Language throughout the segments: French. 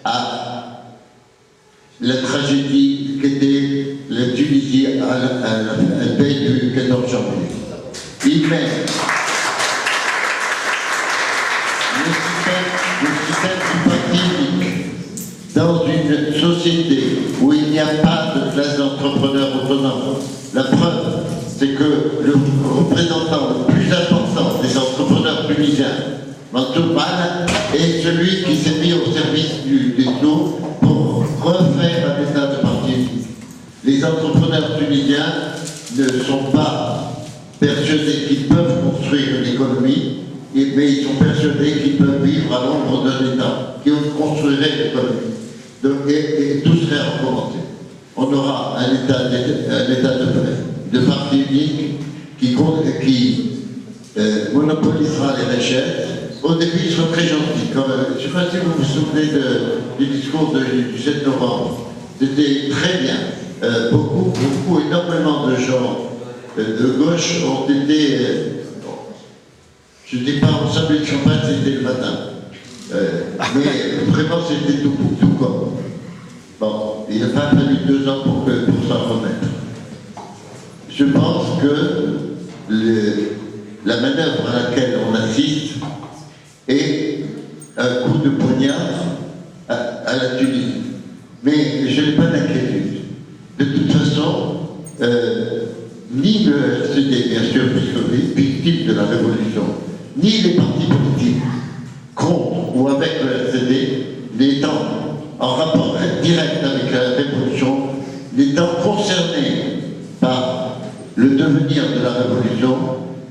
à la tragédie qu'était la Tunisie à la veille du 14 janvier. Il met le système du parti unique dans une société où il n'y a pas de classe d'entrepreneurs autonomes. La preuve, c'est que le représentant le plus important des entrepreneurs tunisiens, Mansour Mal, est celui qui s'est mis au service des taux pour refaire un état de parti unique. Les entrepreneurs tunisiens ne sont pas persuadés qu'ils peuvent construire une économie, mais ils sont persuadés qu'ils peuvent vivre à l'ombre d'un État qui construirait l'économie. Et tout serait recommencé. On aura un état de parti unique qui monopolisera les richesses. Au début, il sera très gentil. Je ne sais pas si vous vous souvenez du discours du 7 novembre. C'était très bien. Énormément de gens de gauche ont été... je ne dis pas en sablé de champagne, c'était le matin. Mais vraiment, c'était tout comme. Bon, il n'a pas fallu 2 ans pour s'en remettre. Je pense que la manœuvre à laquelle on assiste est un coup de poignard à la Tunisie. Mais je n'ai pas d'inquiétude. De toute façon, ni le RCD, bien sûr, puisque victime de la révolution, ni les partis politiques contre ou avec le RCD, n'étant en rapport direct avec la révolution, n'étant concernés par le devenir de la révolution,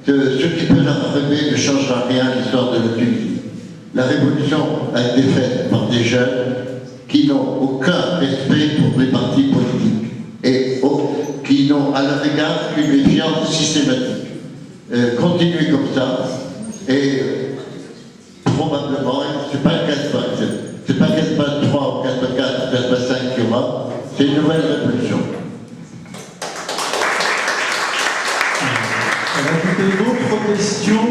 que ce qui peut leur arriver ne changera rien à l'histoire de la Tunisie. La révolution a été faite par des jeunes qui n'ont aucun respect pour les partis politiques et qui n'ont à leur égard qu'une méfiance systématique. Continuez comme ça et probablement, c'est pas le Casbah, c'est pas Casbah 3 ou Casbah 4 ou Casbah 5 qu'il y aura, c'est une nouvelle révolution. On va écouter d'autres questions.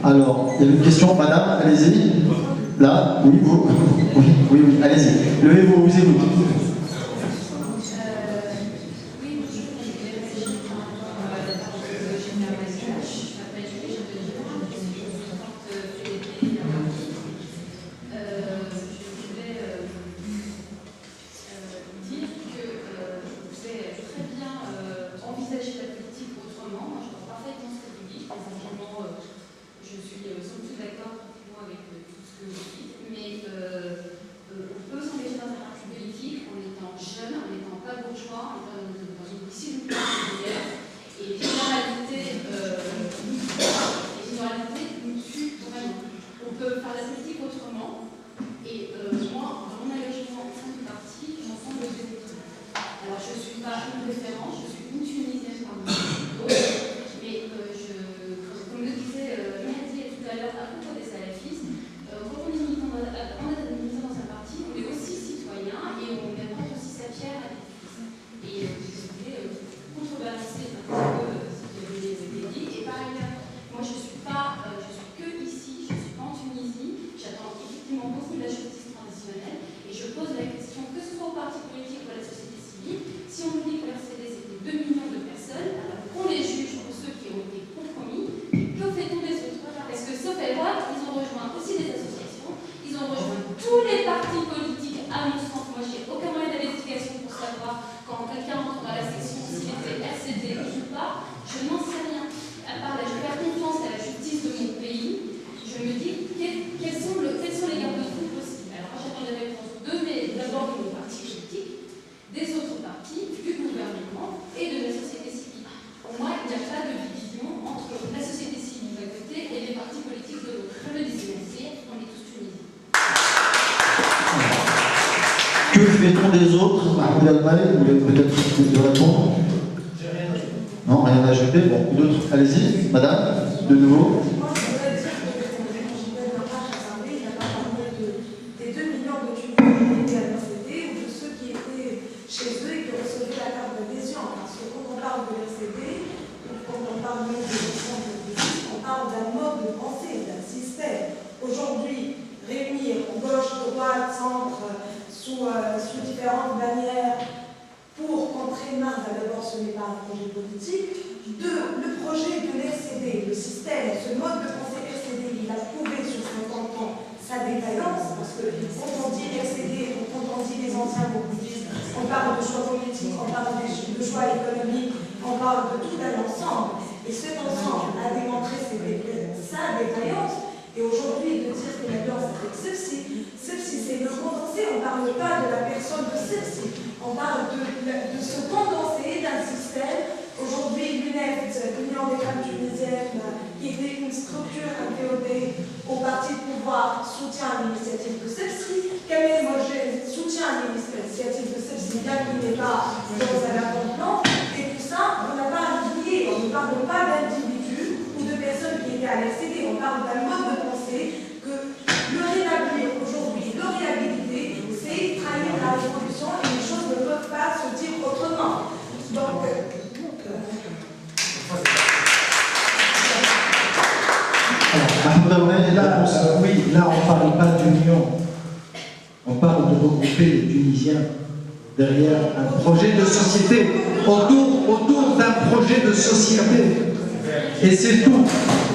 Alors, il y a une question, madame, allez-y. Là, oui, vous. Oui, allez-y. Levez-vous, vous écoutez. Que fait-on des autres? Vous voulez peut-être répondre? Non, rien à ajouter. Bon, d'autres. Allez-y, madame, de nouveau. Des 2 millions de Tunisiens qui étaient à l'RCD ou de ceux qui étaient chez eux et qui recevaient la carte d'adhésion. Parce que quand on parle de l'RCD, quand on parle même de on parle d'un mode de pensée, d'un système. Aujourd'hui, réunir gauche, droite, centre, sous différentes bannières pour entrer marre. D'abord, ce n'est pas un projet politique. Deux, le projet de l'RCD, le système, ce mode de pensée RCD, il a prouvé sur 50 ans sa défaillance, parce que quand on dit RCD, quand on dit les anciens populistes, on parle de choix politiques, on parle de choix économiques, on parle de tout un ensemble. Et cet ensemble a démontré sa défaillance. Et aujourd'hui, de dire que l'alliance avec celle-ci, c'est le condensé. On ne parle pas de la personne de celle-ci. On parle de ce condensé d'un système. Aujourd'hui, l'UNEF, l'Union des femmes tunisiennes, qui était une structure inféodée au parti de pouvoir, soutient l'initiative de celle-ci. Kamel Mojed soutient l'initiative de celle-ci, bien qu'il n'est pas dans un avant-plan. Et tout ça, on n'a pas à l'oublier. On ne parle pas d'individus ou de personnes qui étaient à l'RCD. On parle d'un mode de pensée que le rétablir aujourd'hui, le réhabiliter, c'est trahir la révolution et les choses ne peuvent pas se dire autrement. Donc, oui, là on ne parle pas d'union, on parle de regrouper les Tunisiens derrière un projet de société, autour d'un projet de société. Et c'est tout.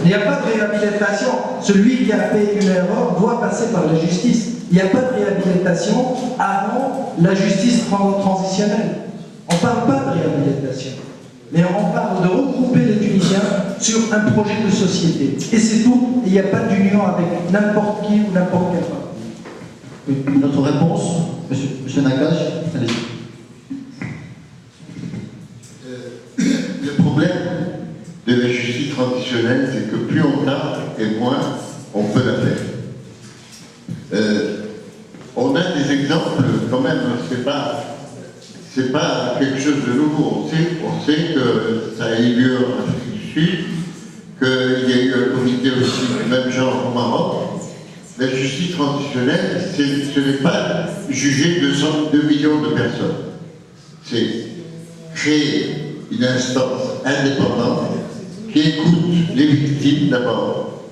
Il n'y a pas de réhabilitation. Celui qui a fait une erreur doit passer par la justice. Il n'y a pas de réhabilitation avant la justice transitionnelle. On ne parle pas de réhabilitation. Mais on parle de regrouper les Tunisiens sur un projet de société. Et c'est tout. Il n'y a pas d'union avec n'importe qui ou n'importe quel part. Une autre réponse, monsieur Nakache, allez-y. Le problème de la justice transitionnelle, c'est que plus on tarde et moins on peut la faire. On a des exemples quand même, c'est pas quelque chose de nouveau. On sait que ça a eu lieu en Afrique du Sud, qu'il y a eu un comité aussi du même genre au Maroc. La justice transitionnelle, ce n'est pas juger 202 millions de personnes. C'est créer une instance indépendante qui écoute les victimes d'abord.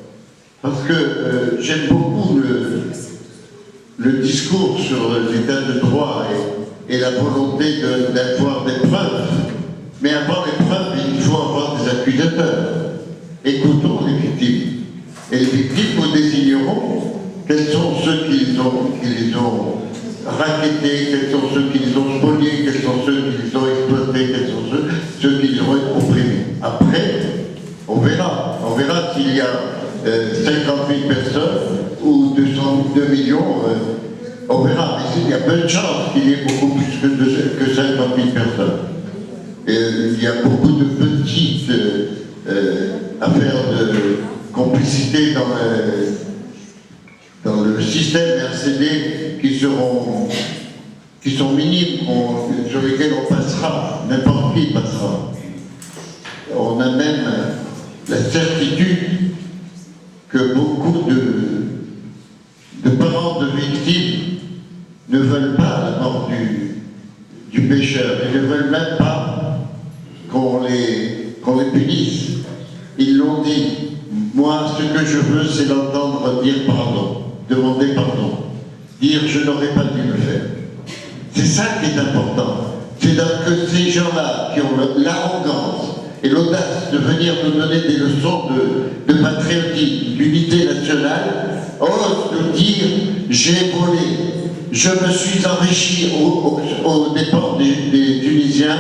Parce que j'aime beaucoup le discours sur l'état de droit et la volonté d'avoir des preuves. Mais avant les preuves, il faut avoir des accusateurs. Écoutons les victimes. Et les victimes, nous désignerons quels sont ceux qui les ont rackettés, quels sont ceux qui les ont spoliés, quels sont ceux qui les ont exploités, quels sont ceux qui les ont opprimés. Après, on verra s'il y a 50 000 personnes ou 202 millions, on verra. Mais il y a peu de chances qu'il y ait beaucoup plus que 50 000 personnes. Et il y a beaucoup de petites affaires de complicité dans le système RCD qui sont minimes, sur lesquels on passera, n'importe qui passera. On a même la certitude que beaucoup de parents de victimes ne veulent pas la mort du pécheur, ils ne veulent même pas qu'on les punisse. Ils l'ont dit. Moi, ce que je veux, c'est l'entendre dire pardon, demander pardon, dire je n'aurais pas dû le faire. C'est ça qui est important. C'est que ces gens-là qui ont l'arrogance et l'audace de venir nous donner des leçons de patriotisme, d'unité nationale, osent nous dire j'ai volé, je me suis enrichi aux dépens des Tunisiens,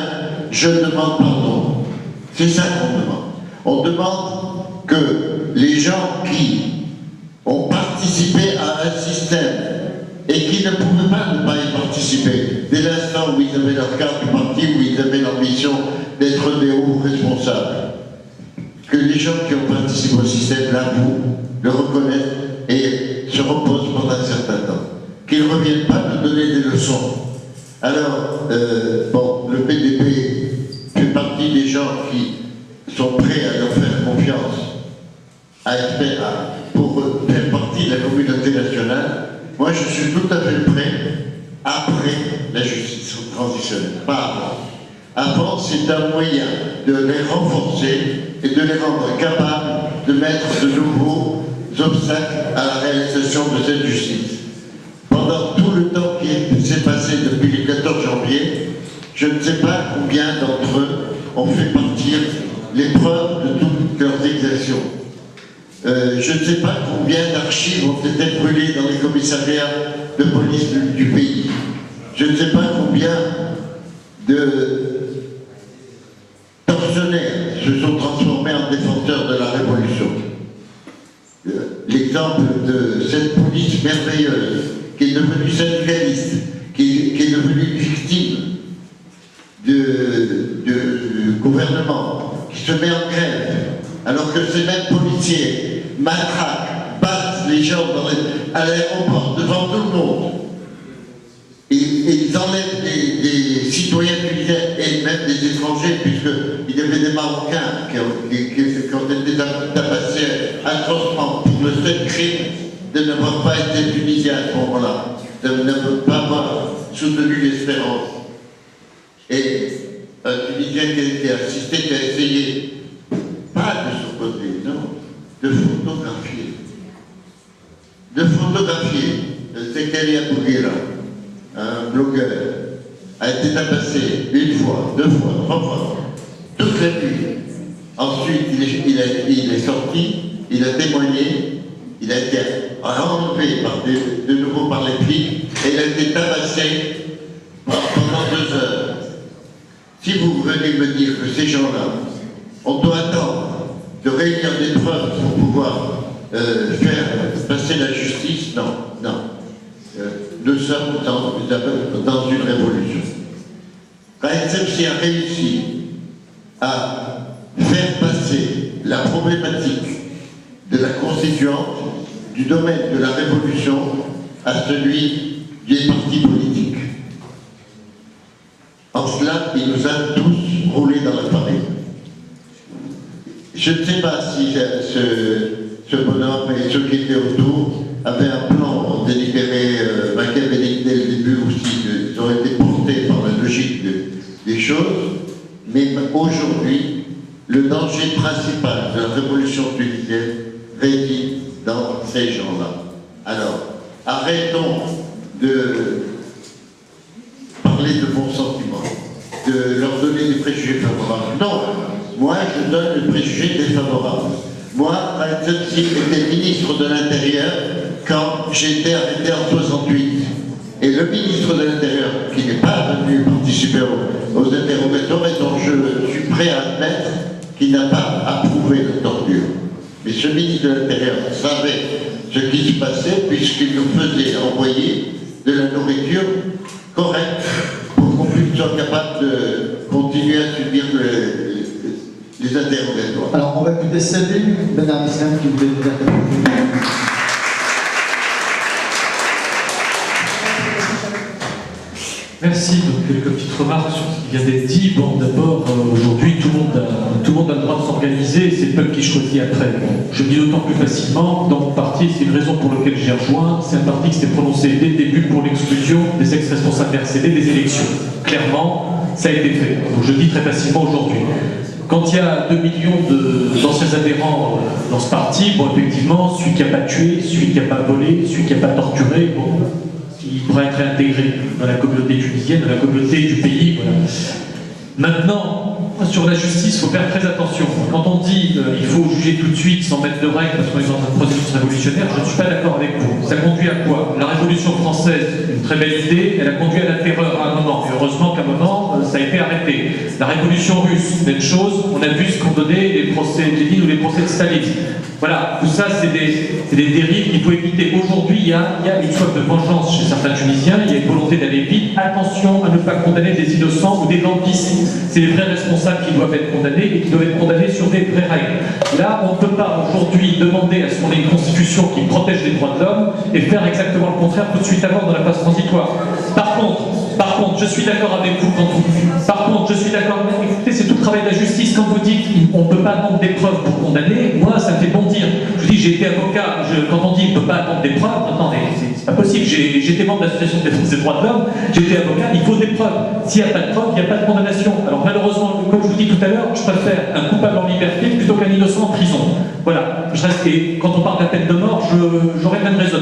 je demande pardon. C'est ça qu'on demande. On demande que les gens qui ont participé à un système et qui ne pouvaient pas ne pas y participer, dès l'instant où ils avaient leur carte du parti, où ils avaient l'ambition d'être des hauts responsables, que les gens qui ont participé au système l'avouent, le reconnaissent et se reposent pendant un certain temps. Qu'ils ne reviennent pas nous donner des leçons. Alors, le PDP fait partie des gens qui sont prêts à leur faire confiance pour faire partie de la communauté nationale. Moi, je suis tout à fait prêt après la justice transitionnelle, pas avant. Avant, c'est un moyen de les renforcer et de les rendre capables de mettre de nouveaux obstacles à la réalisation de cette justice. Pendant tout le temps qui est passé depuis le 14 janvier, je ne sais pas combien d'entre eux ont fait partir les preuves de toutes leurs exactions. Je ne sais pas combien d'archives ont été brûlées dans les commissariats de police du pays. Je ne sais pas combien de tortionnaires se sont transformés en défenseurs de la Révolution. L'exemple de cette police merveilleuse qui est devenue syndicaliste, qui est devenue victime du gouvernement, qui se met en grève, alors que ces mêmes policiers matraquent, battent les gens à l'aéroport devant tout le monde. Et ils enlèvent des citoyens tunisiens et même des étrangers, puisqu'il y avait des Marocains qui ont été tabassés atrocement pour le seul crime de n'avoir pas été tunisiens à ce moment-là, de ne pas avoir soutenu l'espérance. Et un Tunisien qui a assisté, qui a essayé, pas de s'opposer, non, de photographier Zakaria Bouguera, un blogueur, a été tabassé une fois, deux fois, trois fois, toute la nuit. Ensuite, il est sorti, il a témoigné, il a été enlevé de nouveau par les flics et il a été tabassé pendant 2 heures. Si vous venez me dire que ces gens-là, on doit attendre de réunir des preuves pour pouvoir faire passer la justice, non. Nous sommes dans une révolution. Raed Sebsi a réussi à faire passer la problématique de la constituante du domaine de la révolution à celui des partis politiques. En cela, il nous a tous roulés dans la farine. Je ne sais pas si ce bonhomme et ceux qui étaient autour avaient un plan délibéré machiavélique dès le début aussi, ils ont été portés par la logique des choses, mais aujourd'hui, le danger principal de la révolution tunisienne réside dans ces gens-là. Alors, arrêtons de parler de bons sentiments, de leur donner des préjugés favorables. Non, moi je donne des préjugés défavorables. Moi, Raed Sebsi était ministre de l'Intérieur quand j'ai été arrêté en 68. Et le ministre de l'Intérieur, qui n'est pas venu participer aux interrogatoires, et dont je suis prêt à admettre qu'il n'a pas approuvé la torture. Mais ce ministre de l'Intérieur savait ce qui se passait puisqu'il nous faisait envoyer de la nourriture correcte pour qu'on soit capable de continuer à subir les interrogatoires. Alors, on va écouter Sabine Benarmissian qui voulait vous dire quelque chose. Merci. Donc, quelques petites remarques sur ce qui vient d'être dit. Bon, d'abord, aujourd'hui, tout le monde a le droit de s'organiser, c'est le peuple qui choisit après. Bon, je le dis d'autant plus facilement, dans mon parti, c'est une raison pour laquelle j'ai rejoint, c'est un parti qui s'était prononcé dès le début pour l'exclusion des ex-responsables RCD des élections. Clairement, ça a été fait. Donc, je le dis très facilement aujourd'hui. Quand il y a 2 millions d'anciens adhérents dans ce parti, bon, effectivement, celui qui n'a pas tué, celui qui n'a pas volé, celui qui n'a pas torturé, bon, il pourrait être intégré dans la communauté tunisienne, dans la communauté du pays. Voilà. Maintenant, sur la justice, il faut faire très attention. Quand on dit il faut juger tout de suite sans mettre de règles parce qu'on est dans un processus révolutionnaire, je ne suis pas d'accord avec vous. Ça conduit à quoi? La Révolution française, une très belle idée, elle a conduit à la terreur à un moment. Et heureusement qu'à un moment, ça a été arrêté. La Révolution russe, même chose, on a vu ce qu'ont donné les procès de Lénine ou les procès de Staline. Voilà, tout ça, c'est des dérives qu'il faut éviter. Aujourd'hui, il y a une soif de vengeance chez certains Tunisiens, il y a une volonté d'aller vite. Attention à ne pas condamner des innocents ou des lampistes. C'est les vrais responsables qui doivent être condamnés et qui doivent être condamnés sur des vraies règles. Là, on ne peut pas aujourd'hui demander à ce qu'on ait une constitution qui protège les droits de l'homme et faire exactement le contraire tout de suite avant dans la phase transitoire. Par contre, je suis d'accord avec vous écoutez, c'est tout le travail de la justice. Quand vous dites on ne peut pas attendre des preuves pour condamner, moi ça me fait bondir. Je vous dis, j'ai été avocat, quand on dit on ne peut pas attendre des preuves, attendez, c'est pas possible. J'étais membre de l'association de défense des droits de l'homme, j'étais avocat, il faut des preuves. S'il n'y a pas de preuves, il n'y a pas de condamnation. Alors malheureusement, comme je vous dis tout à l'heure, je préfère un coupable en liberté plutôt qu'un innocent en prison. Voilà, et quand on parle de la peine de mort, j'aurais le même raisonnement.